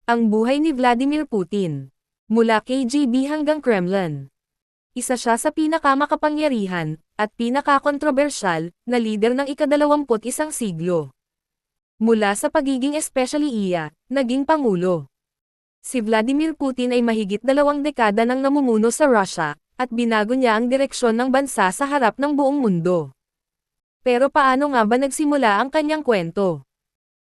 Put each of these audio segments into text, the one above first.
Ang buhay ni Vladimir Putin. Mula KGB hanggang Kremlin. Isa siya sa pinakamakapangyarihan, at pinakakontrobersyal, na lider ng ika-21 siglo. Mula sa pagiging especially naging pangulo. Si Vladimir Putin ay mahigit 2 dekada nang namumuno sa Russia, at binago niya ang direksyon ng bansa sa harap ng buong mundo. Pero paano nga ba nagsimula ang kanyang kwento?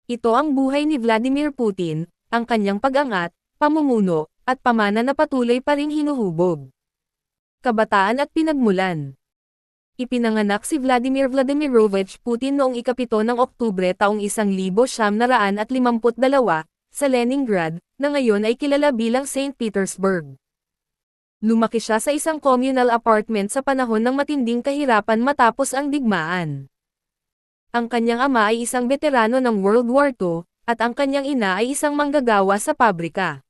Ito ang buhay ni Vladimir Putin, ang kanyang pag-angat, pamumuno, at pamana na patuloy pa ring hinuhubog. Kabataan at pinagmulan. Ipinanganak si Vladimir Vladimirovich Putin noong ika-7 ng Oktubre taong 1952 sa Leningrad, na ngayon ay kilala bilang St. Petersburg. Lumaki siya sa isang communal apartment sa panahon ng matinding kahirapan matapos ang digmaan. Ang kanyang ama ay isang veterano ng World War II, at ang kanyang ina ay isang manggagawa sa pabrika.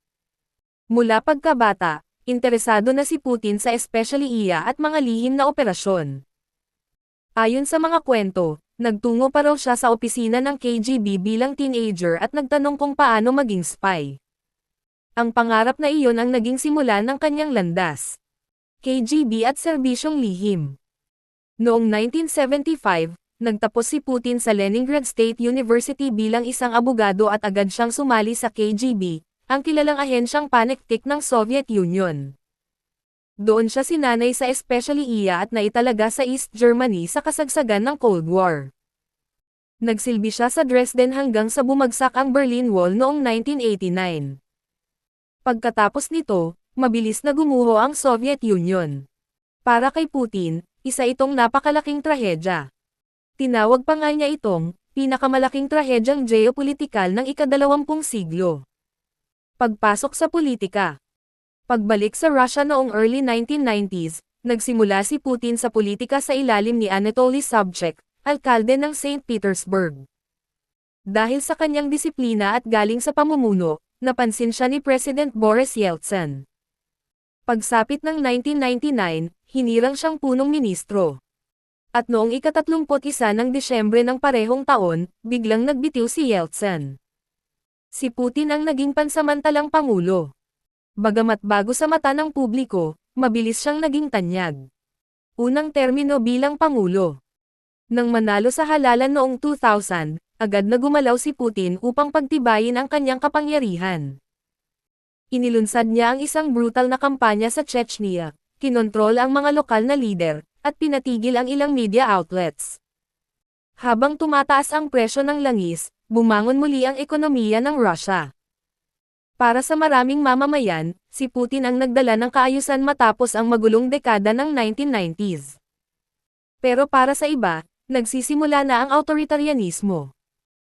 Mula pagkabata, interesado na si Putin sa especially at mga lihim na operasyon. Ayon sa mga kwento, nagtungo pa raw siya sa opisina ng KGB bilang teenager at nagtanong kung paano maging spy. Ang pangarap na iyon ang naging simula ng kanyang landas. KGB at serbisyong lihim. Noong 1975, nagtapos si Putin sa Leningrad State University bilang isang abogado at agad siyang sumali sa KGB, ang kilalang ahensyang panektik ng Soviet Union. Doon siya sinanay sa especially at naitalaga sa East Germany sa kasagsagan ng Cold War. Nagsilbi siya sa Dresden hanggang sa bumagsak ang Berlin Wall noong 1989. Pagkatapos nito, mabilis na gumuho ang Soviet Union. Para kay Putin, isa itong napakalaking trahedya. Tinawag pa nga niya itong pinakamalaking trahedyang geopolitikal ng ika-20 siglo. Pagpasok sa politika. Pagbalik sa Russia noong early 1990s, nagsimula si Putin sa politika sa ilalim ni Anatoly Sobchak, alkalde ng St. Petersburg. Dahil sa kanyang disiplina at galing sa pamumuno, napansin siya ni President Boris Yeltsin. Pagsapit ng 1999, hinirang siyang punong ministro. At noong ika-31 ng Disyembre ng parehong taon, biglang nagbitiw si Yeltsin. Si Putin ang naging pansamantalang pangulo. Bagamat bago sa mata ng publiko, mabilis siyang naging tanyag. Unang termino bilang pangulo. Nang manalo sa halalan noong 2000, agad na gumalaw si Putin upang pagtibayin ang kanyang kapangyarihan. Inilunsad niya ang isang brutal na kampanya sa Chechnya, kinontrol ang mga lokal na lider, at pinatigil ang ilang media outlets. Habang tumataas ang presyo ng langis, bumangon muli ang ekonomiya ng Russia. Para sa maraming mamamayan, si Putin ang nagdala ng kaayusan matapos ang magulong dekada ng 1990s. Pero para sa iba, nagsisimula na ang autoritarianismo.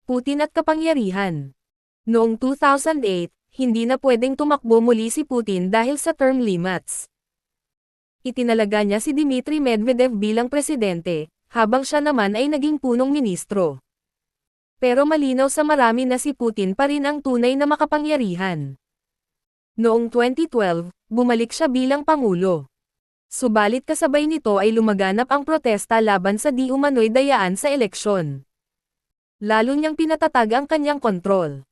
Putin at kapangyarihan. Noong 2008, hindi na pwedeng tumakbo muli si Putin dahil sa term limits. Itinalaga niya si Dmitry Medvedev bilang presidente, habang siya naman ay naging punong ministro. Pero malinaw sa marami na si Putin pa rin ang tunay na makapangyarihan. Noong 2012, bumalik siya bilang pangulo. Subalit kasabay nito ay lumaganap ang protesta laban sa di umano'y dayaan sa eleksyon. Lalo niyang pinatatag ang kanyang kontrol.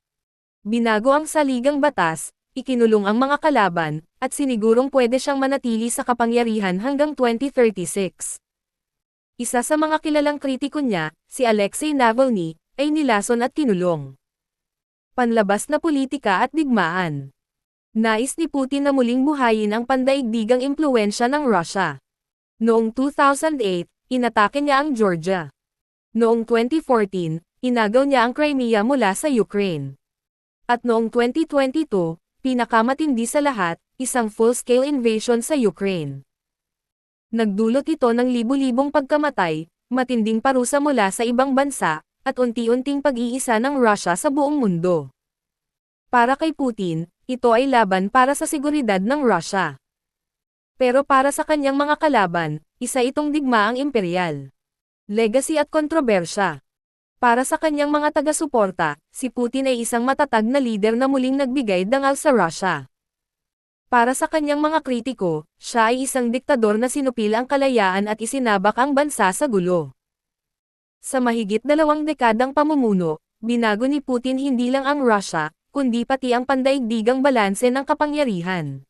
Binago ang saligang batas, ikinulong ang mga kalaban, at sinigurong pwede siyang manatili sa kapangyarihan hanggang 2036. Isa sa mga kilalang kritiko niya, si Alexei Navalny, ay nilason at kinulong. Panlabas na politika at digmaan. Nais ni Putin na muling buhayin ang pandaigdigang impluwensya ng Russia. Noong 2008, inatake niya ang Georgia. Noong 2014, inagaw niya ang Crimea mula sa Ukraine. At noong 2022, pinakamatindi sa lahat, isang full-scale invasion sa Ukraine. Nagdulot ito ng libu-libong pagkamatay, matinding parusa mula sa ibang bansa, at unti-unting pag-iisa ng Russia sa buong mundo. Para kay Putin, ito ay laban para sa seguridad ng Russia. Pero para sa kanyang mga kalaban, isa itong digmaang imperial. Legacy at kontrobersya. Para sa kanyang mga taga-suporta, si Putin ay isang matatag na lider na muling nagbigay dangal sa Russia. Para sa kanyang mga kritiko, siya ay isang diktador na sinupil ang kalayaan at isinabak ang bansa sa gulo. Sa mahigit 2 dekadang pamumuno, binago ni Putin hindi lang ang Russia, kundi pati ang pandaigdigang balanse ng kapangyarihan.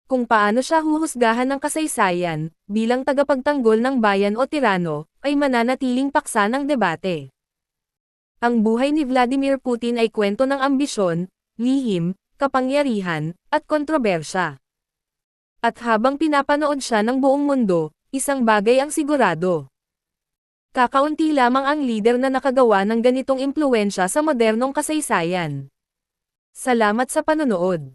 Kung paano siya huhusgahan ng kasaysayan, bilang tagapagtanggol ng bayan o tirano, ay mananatiling paksa ng debate. Ang buhay ni Vladimir Putin ay kwento ng ambisyon, lihim, kapangyarihan, at kontrobersya. At habang pinapanood siya ng buong mundo, isang bagay ang sigurado. Kakaunti lamang ang lider na nakagawa ng ganitong impluwensya sa modernong kasaysayan. Salamat sa panonood.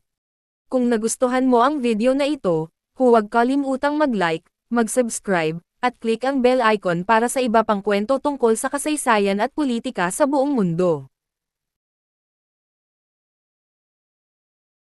Kung nagustuhan mo ang video na ito, huwag kalimutang mag-like, mag-subscribe, at click ang bell icon para sa iba pang kwento tungkol sa kasaysayan at politika sa buong mundo.